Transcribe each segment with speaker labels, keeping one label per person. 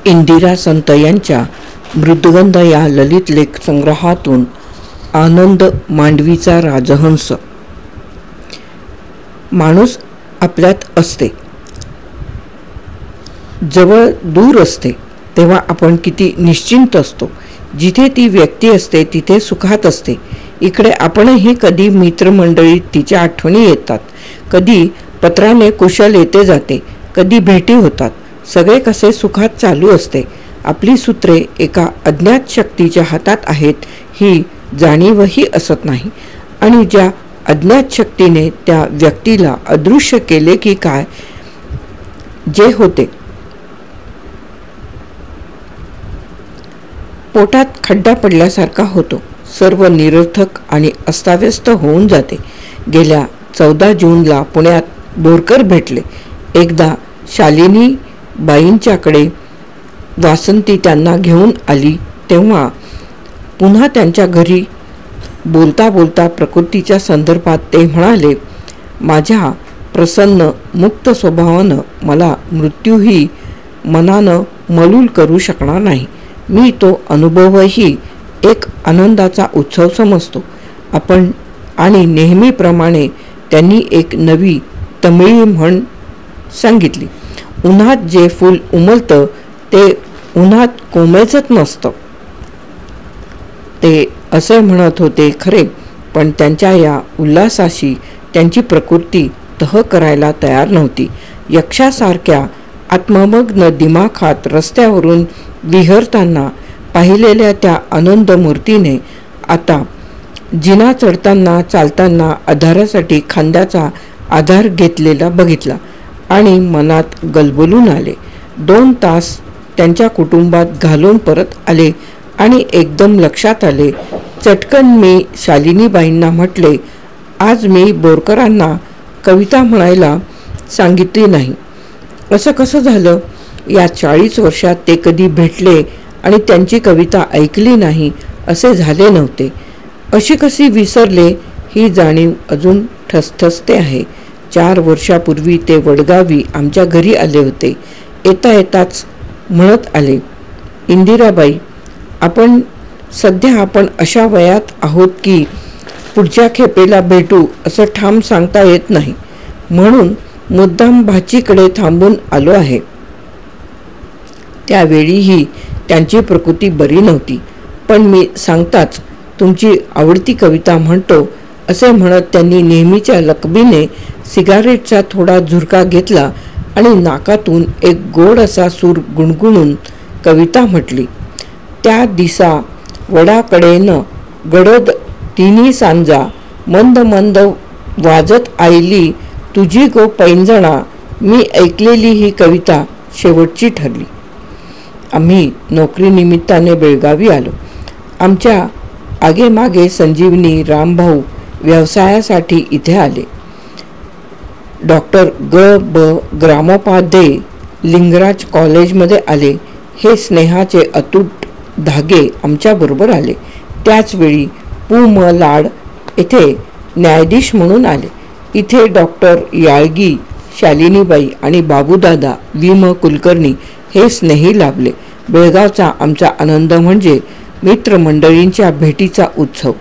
Speaker 1: इंदिरा संत यांच्या मृदुगंध या ललित लेख संग्रहातून आनंद मांडवीचा राजहंस. माणूस आपल्यात असते, जवळ दूर असते तेव्हा आपण किती निश्चिंत असतो. जिथे ती व्यक्ती असते तिथे सुखात असते. इकडे आपणही कधी मित्रमंडळीत तिच्या आठवणी येतात, कधी पत्राने कुशल येते जाते, कधी भेटी होतात. सगळे कसे सुखात चालू असते. आपली सूत्रे एका अज्ञात शक्तीच्या हातात आहेत ही जाणीवही असत नाही. आणि ज्या अज्ञात शक्तीने त्या व्यक्तीला अदृश्य केले की काय, जे होते पोटात खड्डा पडल्यासारखा होतो. सर्व निरर्थक आणि अस्ताव्यस्त होऊन जाते. गेल्या 14 जूनला पुण्यात बोरकर भेटले. एकदा शालिनी बाईंच्याकडे वासंती त्यांना घेऊन आली तेव्हा पुन्हा त्यांच्या घरी बोलता बोलता प्रकृतीच्या संदर्भात ते म्हणाले, माझ्या प्रसन्न मुक्त स्वभावानं मला मृत्यूही मनानं मलूल करू शकणार नाही. मी तो अनुभवही एक आनंदाचा उत्सव समजतो. आपण आणि नेहमीप्रमाणे त्यांनी एक नवी तमिळी म्हण सांगितली, उन्हात जे फूल उमलतं ते उन्हात कोमेजत नसतं. ते असे म्हणत होते खरे, पण त्यांच्या या उल्हासाशी त्यांची प्रकृती तह करायला तयार नव्हती. यक्षासारख्या आत्ममग्न दिमाखात रस्त्यावरून विहरताना पाहिलेल्या त्या आनंद मूर्तीने आता जिना चढताना चालताना आधारासाठी खांद्याचा आधार घेतलेला बघितला आणि मनात गलबलून आले. 2 तास त्यांच्या कुटुंबात घालून परत आले आणि एकदम लक्षात आले. चटकन मी शालिनीबाईंना म्हटले, आज मी बोरकरांना कविता म्हणायला सांगितली नाही. असं कसं झालं? या 40 वर्षात ते कधी भेटले आणि त्यांची कविता ऐकली नाही असे झाले नव्हते. अशी कशी विसरले ही जाणीव अजून ठसठसते आहे. 4 वर्षापूर्वी ते वडगावी आमच्या घरी आले होते. येता येताच म्हणत आले, इंदिराबाई, आपण अशा वयात आहोत की पुढच्या खेपेला भेटू असं ठाम सांगता येत नाही. म्हणून मुद्दाम भाचीकडे थांबून आलो आहे. त्यावेळीही त्यांची प्रकृती बरी नव्हती, पण मी सांगताच तुमची आवडती कविता म्हणतो असे म्हणत त्यांनी नेहमीच्या लकबीने सिगारेटचा थोडा झुरका घेतला आणि नाकातून एक गोड असा सूर गुणगुणून कविता म्हटली. त्या दिसा वडाकडेनं गडद तिन्ही सांजा, मंद मंद वाजत आयली तुझी गो पैंजणा. मी ऐकलेली ही कविता शेवटची ठरली. आम्ही नोकरीनिमित्ताने बेळगावी आलो. आमच्या आगेमागे संजीवनी रामभाऊ व्यवसायासाठी इथे आले. डॉक्टर ग.ब. ग्रामोपाध्ये लिंगराज कॉलेजमध्ये आले. हे स्नेहाचे अतूट धागे आमच्याबरोबर आले. त्याचवेळी पु. म. लाड येथे न्यायाधीश म्हणून आले. इथे डॉक्टर याळगी, शालिनीबाई आणि बाबूदादा वि. म. कुलकर्णी हे स्नेही लाभले. बेळगावचा आमचा आनंद म्हणजे मित्रमंडळींच्या भेटीचा उत्सव.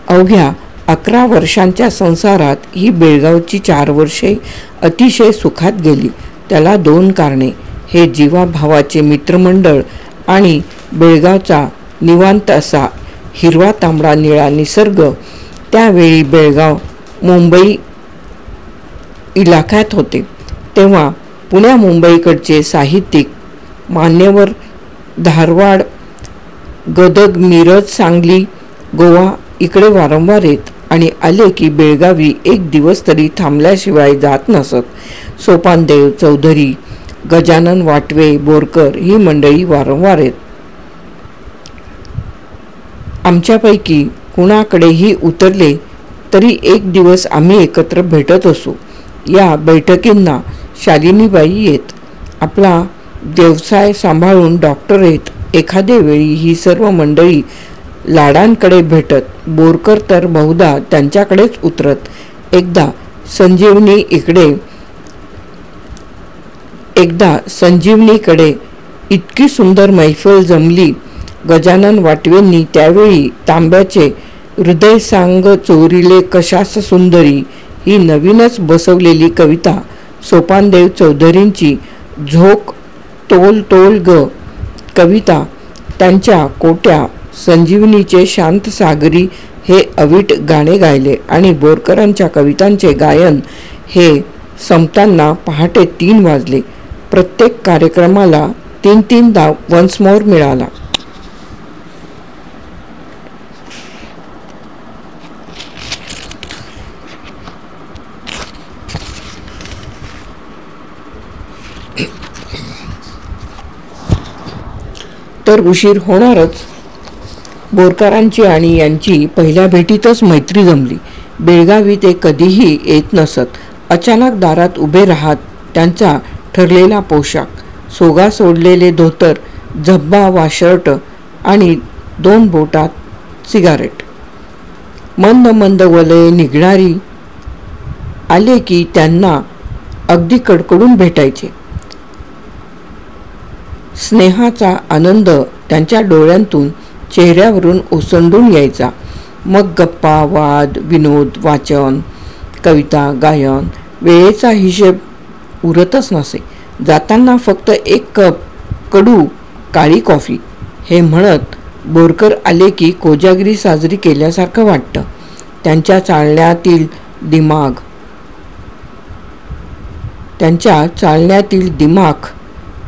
Speaker 1: अवघ्या 11 वर्षांच्या संसारात ही बेळगावची 4 वर्षे अतिशय सुखात गेली. त्याला 2 कारणे, हे जीवाभावाचे मित्रमंडळ आणि बेळगावचा निवांत असा हिरवा तांबडा निळा निसर्ग. त्यावेळी बेळगाव मुंबई इलाख्यात होते तेव्हा पुण्या मुंबईकडचे साहित्यिक मान्यवर धारवाड, गदग, मिरज, सांगली, गोवा इकडे वारंवार येत आणि आले की बेळगावी 1 दिवस तरी थांबल्याशिवाय जात नसत. सोपानदेव, चौधरी, गजानन वाटवे, बोरकर ही मंडळी वारंवार येत. आमच्यापैकी कुणाकडेही उतरले तरी 1 दिवस आम्ही एकत्र भेटत असू. या बैठकींना शालिनीबाई येत. आपला व्यवसाय सांभाळून डॉक्टर येत. एखादे वेळी ही सर्व मंडळी लाडांकडे भेटत. बोरकर तर बहुधा त्यांच्याकडेच उतरत. एकदा संजीवनीकडे इतकी सुंदर मैफल जमली. गजानन वाटवेंनी त्यावेळी तांब्याचे हृदय सांग चोरिले कशास सुंदरी ही नवीनच बसवलेली कविता सोपानदेव चौधरींची झोक तोल तोल ग कविता त्यांच्या कोट्या संजीवनीचे शांत सागरी हे अवीट गाणे गायले आणि बोरकरांच्या कवितांचे गायन हे संपताना पहाटे 3 वाजले. प्रत्येक कार्यक्रमाला 3-3दा वन्स मोर मिळाला. तर उशीर होणारच. बोरकरांची आणि यांची पहिल्या भेटीतच मैत्री जमली. बेळगावी ते कधीही येत नसत. अचानक दारात उभे राहत त्यांचा ठरलेला पोशाख, सोगा सोडलेले धोतर, झब्बा वा शर्ट आणि 2 बोटात सिगारेट, मंद मंद वलये निघणारी आले की त्यांना अगदी कडकडून भेटायचे. स्नेहाचा आनंद त्यांच्या डोळ्यांतून चेहऱ्यावरून ओसंडून यायचा. मग गप्पा, वाद, विनोद, वाचन, कविता, गायन, वेळेचा हिशेब उरतच नसे. जाताना फक्त 1 कप कडू काळी कॉफी हे म्हणत बोरकर आले की कोजागिरी साजरी केल्यासारखं वाटतं. त्यांच्या चालण्यातील दिमाख,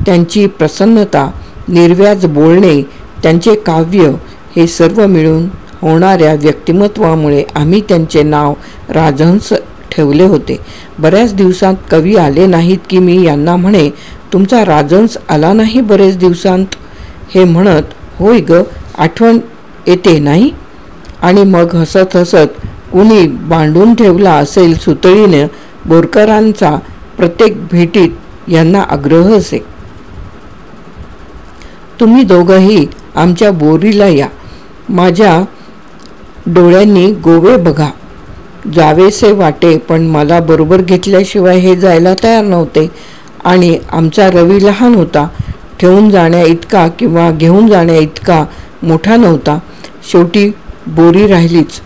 Speaker 1: त्यांची प्रसन्नता, निर्व्याज बोलणे, त्यांचे काव्य हे सर्व मिळून होणाऱ्या व्यक्तिमत्वामुळे आम्ही त्यांचे नाव राजहंस ठेवले होते. बऱ्याच दिवसांत कवी आले नाहीत की मी यांना म्हणे, तुमचा राजहंस आला नाही बरेच दिवसांत हे म्हणत, होय ग, आठवण येते नाही. आणि मग हसत हसत कुणी बांधून ठेवला असेल सुतळीने बोरकरांचा प्रत्येक भेटीत यांना आग्रह असे, तुम्ही दोघंही आमच्या बोरीला या, माझ्या डोळ्यांनी गोवे बघा. जावेसे वाटे पण मला बरोबर घेतल्याशिवाय हे जायला तयार नव्हते. आणि आमचा रवी लहान होता, ठेवून जाण्या इतका किंवा घेऊन जाण्या इतका मोठा नव्हता. शेवटी बोरी राहिलीच.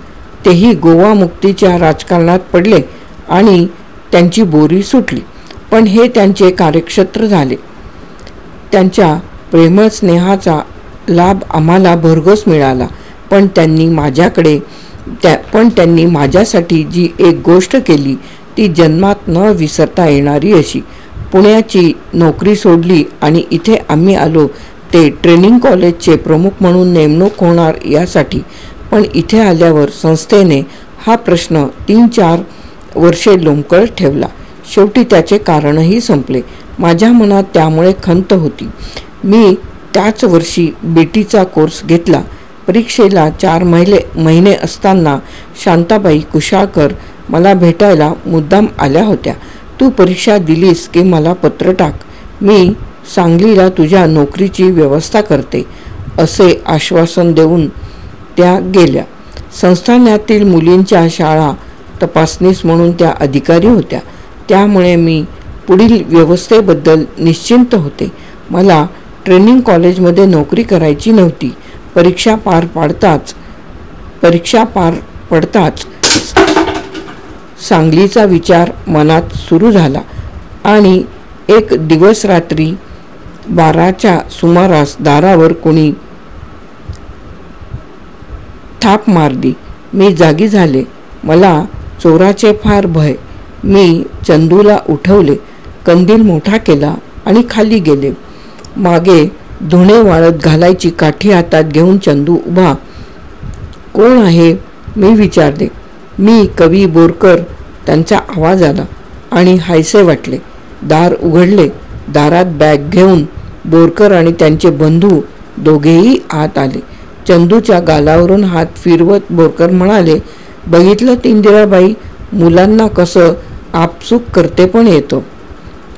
Speaker 1: तेही गोवा मुक्तीच्या राजकारणात पडले आणि त्यांची बोरी सुटली. पण हे त्यांचे कार्यक्षेत्र झाले. त्यांच्या प्रेमळ स्नेहाचा लाभ आम्हाला भरघोस मिळाला. पण त्यांनी माझ्यासाठी जी एक गोष्ट केली ती जन्मात न विसरता येणारी अशी. पुण्याची नोकरी सोडली आणि इथे आम्ही आलो ते ट्रेनिंग कॉलेजचे प्रमुख म्हणून नेमणूक होणार यासाठी. पण इथे आल्यावर संस्थेने हा प्रश्न 3-4 वर्षे लोंबकळत ठेवला. शेवटी त्याचे कारणही संपले. माझ्या मनात त्यामुळे खंत होती. मी त्याच वर्षी बीटीचा कोर्स घेतला. परीक्षेला 4 महिने असताना शांताबाई कुशाळकर मला भेटायला मुद्दाम आल्या होत्या. तू परीक्षा दिलीस की मला पत्र टाक, मी सांगलीला तुझ्या नोकरीची व्यवस्था करते असे आश्वासन देऊन त्या गेल्या. संस्थानातील मुलींच्या शाळा तपासनीस म्हणून त्या अधिकारी होत्या. त्यामुळे मी पुढील व्यवस्थेबद्दल निश्चिंत होते. मला ट्रेनिंग कॉलेजमध्ये नोकरी करायची नव्हती. परीक्षा पार पडताच सांगलीचा विचार मनात सुरू झाला आणि एक दिवस रात्री 12च्या सुमारास दारावर कोणी थाप मारली. मी जागी झाले. मला चोराचे फार भय. मी चंदूला उठवले, कंदील मोठा केला आणि खाली गेले. मागे धुणे वाळत घालायची काठी हातात घेऊन चंदू उभा. कोण आहे मी विचारले. मी कवी बोरकर. त्यांचा आवाज आला आणि हायसे वाटले. दार उघडले. दारात बॅग घेऊन बोरकर आणि त्यांचे बंधू दोघेही आत आले. चंदूच्या गालावरून हात फिरवत बोरकर म्हणाले, बघितलं इंदिराबाई, मुलांना कसं आपसूक करते पण येतं.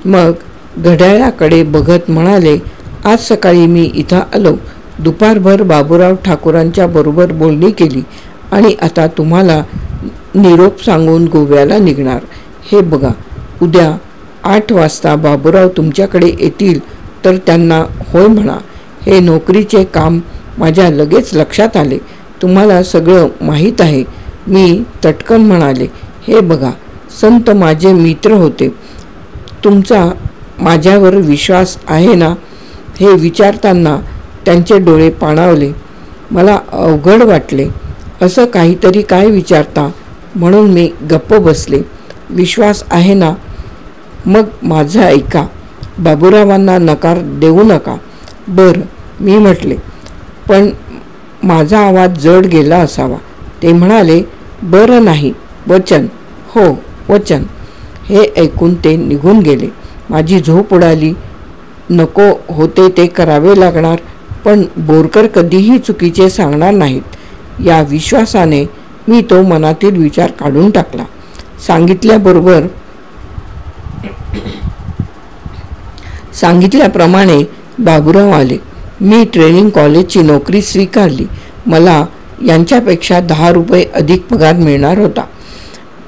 Speaker 1: मग घड्याळाकडे बघत म्हणाले, आज सकाळी मी इथं आलो. दुपारभर बाबूराव ठाकूरांच्या बरोबर बोलणी केली आणि आता तुम्हाला निरोप सांगून गोव्याला निघणार. हे बघा, उद्या 8 वाजता बाबूराव तुमच्याकडे येतील तर त्यांना होय म्हणा. हे नोकरीचे काम माझ्या लगेच लक्षात आले. तुम्हाला सगळं माहीत आहे. मी तटकन म्हणाले, हे बघा, संत माझे मित्र होते. तुमचा माझ्यावर विश्वास आहे ना? हे विचारताना त्यांचे डोळे पाणावले. मला अवघड वाटले. असं काहीतरी काय विचारता म्हणून मी गप्प बसले. विश्वास आहे ना? मग माझं ऐका. बाबूरावांना नकार देऊ नका. बरं, मी म्हटले. पण माझा आवाज जड गेला असावा. ते म्हणाले, बरं नाही, वचन. हो, वचन. हे ऐकून ते निघून गेले. माझी झोप उडाली. नको होते ते करावे लागणार, पण बोरकर कधीही चुकीचे सांगणार नाहीत या विश्वासाने मी तो मनातील विचार काढून टाकला. सांगितल्याप्रमाणे बाबूराव आले. मी ट्रेनिंग कॉलेजची नोकरी स्वीकारली. मला यांच्यापेक्षा 10 रुपये अधिक पगार मिळणार होता.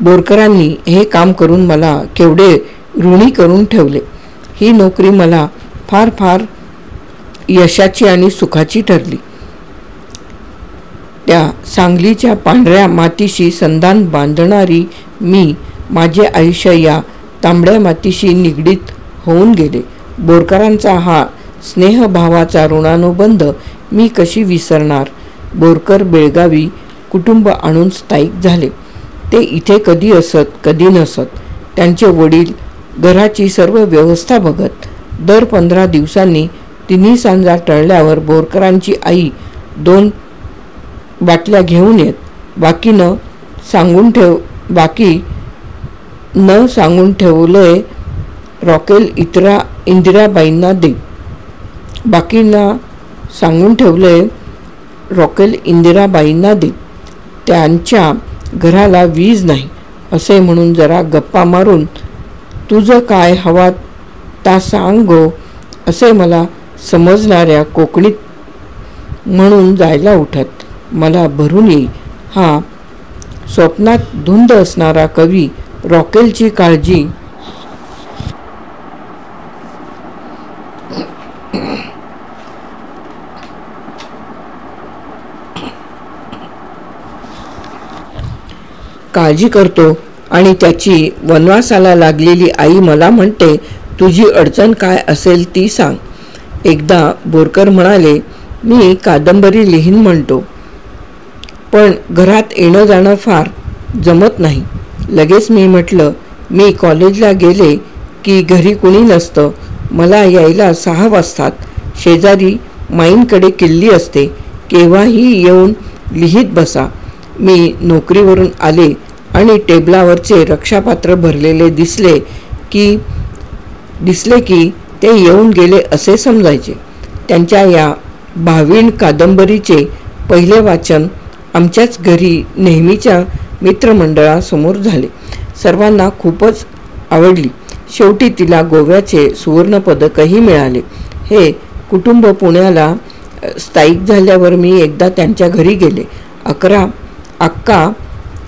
Speaker 1: बोरकरांनी हे काम करून मला केवढे ऋणी करून ठेवले. ही नोकरी मला फार फार यशाची आणि सुखाची ठरली. त्या सांगलीच्या पांढऱ्या मातीशी संधान बांधणारी मी माझे आयुष्य या तांबड्या मातीशी निगडीत होऊन गेले. बोरकरांचा हा स्नेहभावाचा ऋणानुबंध मी कशी विसरणार. बोरकर बेळगावी कुटुंब आणून स्थायिक झाले. ते इथे कधी असत कधी नसत. त्यांचे वडील घराची सर्व व्यवस्था बघत. दर 15 दिवसांनी तिन्ही सांजा टळल्यावर बोरकरांची आई 2 बाटल्या घेऊन येत. बाकी न सांगून ठेवलंय रॉकेल इंदिराबाईंना दे. त्यांच्या घराला वीज नाही असे म्हणून जरा गप्पा मारून तुझं काय हवा ता सांग गो असे मला समजणाऱ्या कोकणीत म्हणून जायला उठत. मला भरून येई. हा स्वप्नात धुंद असणारा कवी रॉकेलची काळजी करतो आणि त्याची वनवासाला लागलेली आई मला म्हणते, तुझी अडचण काय असेल ती सांग. एकदा बोरकर म्हणाले, मी कादंबरी लिहीन म्हणतो, पण घरात येणं जाणं फार जमत नाही. लगेच मी म्हटलं, मी कॉलेजला गेले की घरी कुणी नसतं. मला यायला 6 वाजतात. शेजारी माईंकडे किल्ली असते. केव्हाही येऊन लिहित बसा. मी नोकरीवरून आले आणि टेबलावरचे रक्षापात्र भरलेले दिसले की ते येऊन गेले असे समजायचे. त्यांच्या या भावीण कादंबरीचे पहिले वाचन आमच्याच घरी नेहमीच्या मित्रमंडळासमोर झाले. सर्वांना खूपच आवडली. शेवटी तिला गोव्याचे सुवर्णपदकही मिळाले. हे कुटुंब पुण्याला स्थायिक झाल्यावर मी एकदा त्यांच्या घरी गेले. अक्का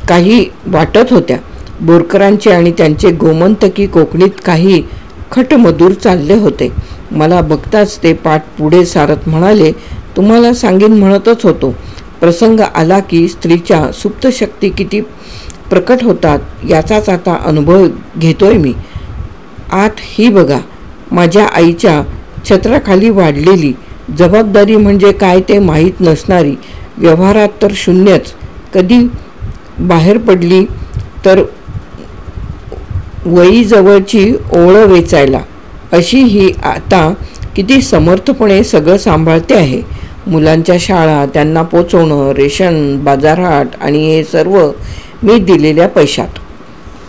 Speaker 1: काही वाटत होत्या. बोरकरांचे आणि त्यांचे गोमंतकी कोकणीत काही खटमधूर चालले होते. मला बघताच ते पाठ पुढे सारत म्हणाले, तुम्हाला सांगीन म्हणतच होतो. प्रसंग आला की स्त्रीच्या सुप्त शक्ती किती प्रकट होतात याचाच आता अनुभव घेतोय मी. आत ही बघा, माझ्या आईच्या छत्राखाली वाढलेली जबाबदारी म्हणजे काय ते माहीत नसणारी, व्यवहारात तर शून्यच, कधी बाहेर पडली तर वहीजवळची ओळ वेचायला, अशी ही आता किती समर्थपणे सगळं सांभाळते आहे. मुलांच्या शाळा, त्यांना पोचवणं, रेशन, बाजारहाट आणि हे सर्व मी दिलेल्या पैशात.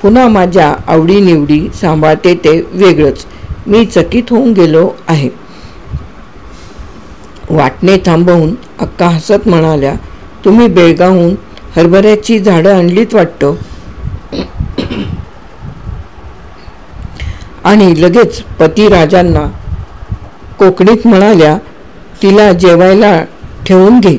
Speaker 1: पुन्हा माझ्या आवडीनिवडी सांभाळते ते वेगळंच. मी चकित होऊन गेलो आहे. वाटणे थांबवून अक्का हसत म्हणाल्या, तुम्ही बेळगावहून हरभऱ्याची झाडं आणलीत वाटतं. आणि लगेच पतिराजांना कोकणीत म्हणाल्या, तिला जेवायला ठेवून घे.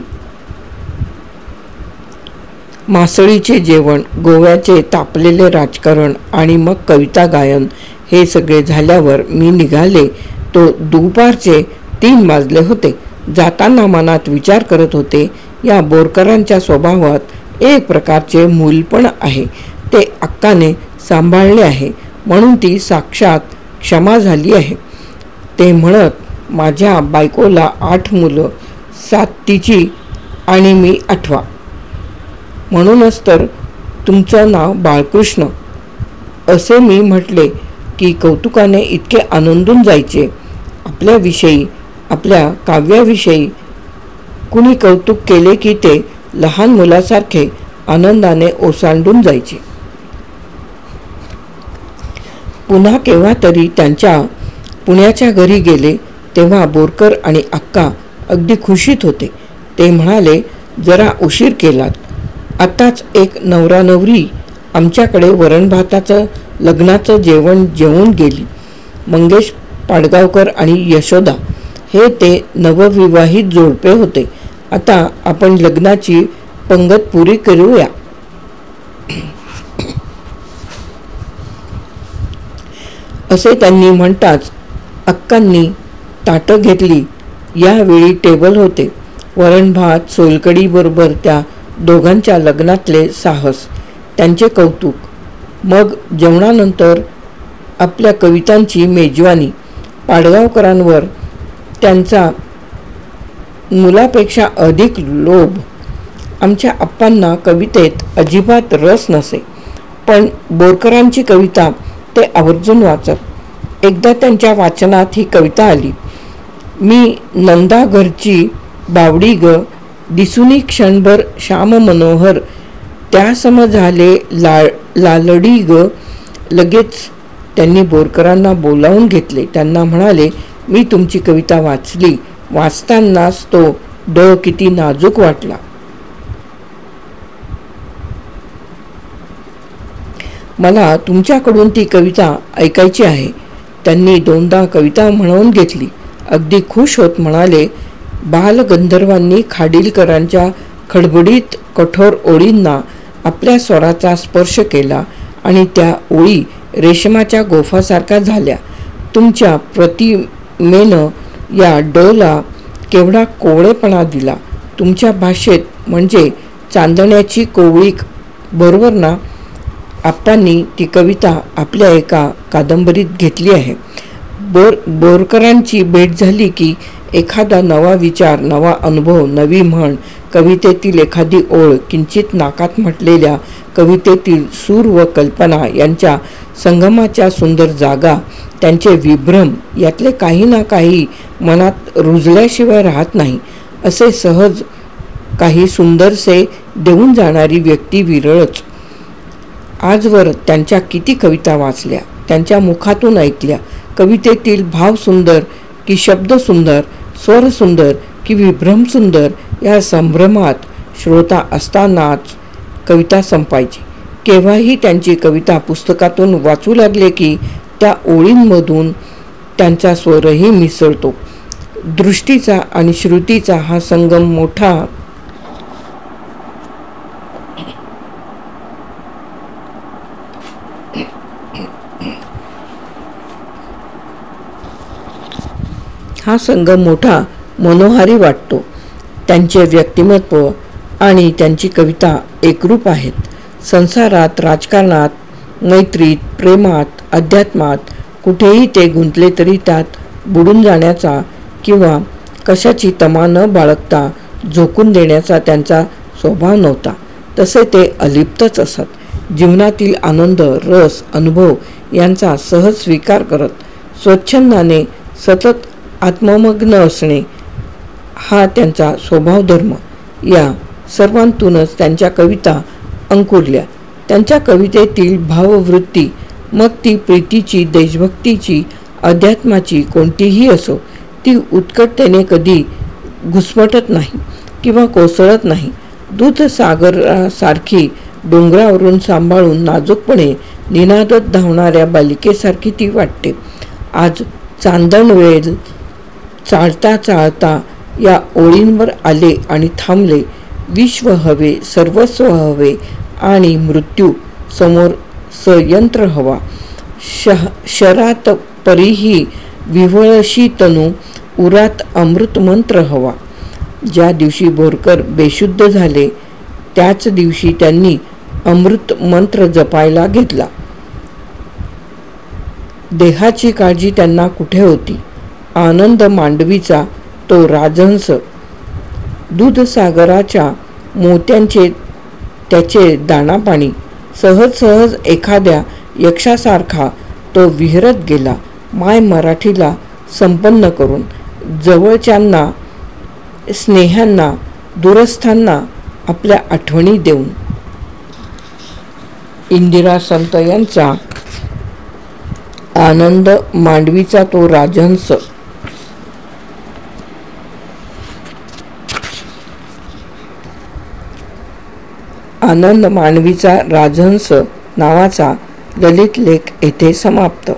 Speaker 1: मासळीचे जेवण, गोव्याचे तापलेले राजकारण आणि मग कविता गायन हे सगळे झाल्यावर मी निघाले. तो दुपारचे 3 वाजले होते. जाताना मनात विचार करत होते, या बोरकरांच्या स्वभावात एक प्रकारचे मूलपण आहे. ते अक्काने सांभाळले आहे म्हणून ती साक्षात क्षमा झाली आहे. ते म्हणत, माझ्या बायकोला 8 मुलं, 7 तिची आणि मी 8वा. म्हणूनच तर तुमचं नाव बाळकृष्ण असे मी म्हटले की कौतुकाने इतके आनंदून जायचे. आपल्याविषयी, आपल्या काव्याविषयी कुणी कौतुक केले की ते लहान मुलासारखे आनंदाने ओसांडून जायचे. पुन्हा केव्हा तरी त्यांच्या पुण्याच्या घरी गेले तेव्हा बोरकर आणि अक्का अगदी खुशीत होते. ते म्हणाले, जरा उशीर केलात. आताच एक नवरा नवरी आमच्याकडे वरण भाताचं लग्नाचं जेवण जेवून गेली. मंगेश पाडगावकर आणि यशोदा हे ते नवविवाहित जोडपे होते. आता आपण लग्नाची पंगत पुरी करूया. असे त्यांनी म्हणताच अक्कांनी ताटं घेतली. यावेळी टेबल होते. वरण भात, सोलकडी बरोबर त्या दोघांच्या लग्नातले साहस, त्यांचे कौतुक. मग जेवणानंतर आपल्या कवितांची मेजवानी. पाडगावकरांवर त्यांचा मुलापेक्षा अधिक लोभ. आमच्या आप्पांना कवितेत अजिबात रस नसे, पण बोरकरांची कविता ते आवर्जून वाचत. एकदा त्यांच्या वाचनात ही कविता आली. मी नंदा घरची बावडी ग, दिसुनी क्षणभर श्याम मनोहर, त्या सम झाले लालडी ग. लगेच त्यांनी बोरकरांना बोलावून घेतले. त्यांना म्हणाले, मी तुमची कविता वाचली. वाचतानाच तो किती नाजूक वाटला. मला तुमच्याकडून ती कविता ऐकायची आहे. त्यांनी 2दा कविता म्हणवून घेतली. अगदी खुश होत म्हणाले, बालगंधर्वांनी खाडिलकरांच्या खडबडीत कठोर ओळींना आपल्या स्वराचा स्पर्श केला आणि त्या ओळी रेशमाच्या गोफासारख्या झाल्या. तुमच्या प्रतिमेनं या ला केवढा कोवळेपणा दिला. तुमच्या भाषेत म्हणजे चांदण्याची कोवळीक, बरोबर ना? आप्पांनी ती कविता आपल्या एका कादंबरीत घेतली आहे. बोरकरांची भेट झाली की एखादा नवा विचार, नवा अनुभव, नवी म्हण, कवितेतील एखादी ओळ, किंचित नाकात म्हटलेल्या कवितेतील सूर व कल्पना यांच्या संगमाच्या सुंदर जागा, त्यांचे विभ्रम, यातले काही ना काही मनात रुजल्याशिवाय राहत नाही. असे सहज काही सुंदरसे देऊन जाणारी व्यक्ती विरळच. आजवर त्यांच्या किती कविता वाचल्या, त्यांच्या मुखातून ऐकल्या. कवितेतील भाव सुंदर की शब्द सुंदर, स्वर सुंदर की विभ्रम सुंदर, या संभ्रमात श्रोता असतानाच कविता संपायची. केव्हाही त्यांची कविता पुस्तकातून वाचू लागले की त्या ओळींमधून त्यांचा स्वरही मिसळतो. दृष्टीचा आणि श्रुतीचा हा संगम मोठा मनोहारी वाटतो. त्यांचे व्यक्तिमत्व आणि त्यांची कविता एकरूप आहेत. संसारात, राजकारणात, मैत्रीत, प्रेमात, अध्यात्मात कुठेही ते गुंतले तरी त्यात बुडून जाण्याचा किंवा कशाची तमा न बाळगता झोकून देण्याचा त्यांचा स्वभाव नव्हता. तसे ते अलिप्तच असत. जीवनातील आनंद, रस, अनुभव यांचा सहज स्वीकार करत स्वच्छंदाने सतत आत्ममग्न असणे हा त्यांचा स्वभावधर्म. या सर्वांतूनच त्यांच्या कविता अंकुरल्या. त्यांच्या कवितेतील भाववृत्ती, मग ती प्रीतीची, देशभक्तीची, अध्यात्माची कोणतीही असो, ती उत्कटतेने कधी घुसमटत नाही किंवा कोसळत नाही. दूधसागरासारखी डोंगरावरून सांभाळून नाजूकपणे निनादत धावणाऱ्या बालिकेसारखी ती वाटते. आज चांदणवेल चालता चालता या ओळींवर आले आणि थांबले. विश्व हवे, सर्वस्व हवे आणि मृत्यू समोर सयंत्र हवा. शरात परीही विव्हळशी तनू उरात अमृत मंत्र हवा. ज्या दिवशी बोरकर बेशुद्ध झाले त्याच दिवशी त्यांनी अमृत मंत्र जपायला घेतला. देहाची काळजी त्यांना कुठे होती. आनंद मांडवीचा तो राजहंस, दूधसागराच्या मोत्यांचे त्याचे दाणापाणी, सहज सहज एखाद्या यक्षासारखा तो विहरत गेला, माय मराठीला संपन्न करून, जवळच्यांना स्नेह्यांना दूरस्थांना आपल्या आठवणी देऊन. इंदिरा संत यांचा आनंद मांडवीचा तो राजहंस. आनंद मांडवीचा राजहंस नावाचा ललित लेख येथे समाप्त.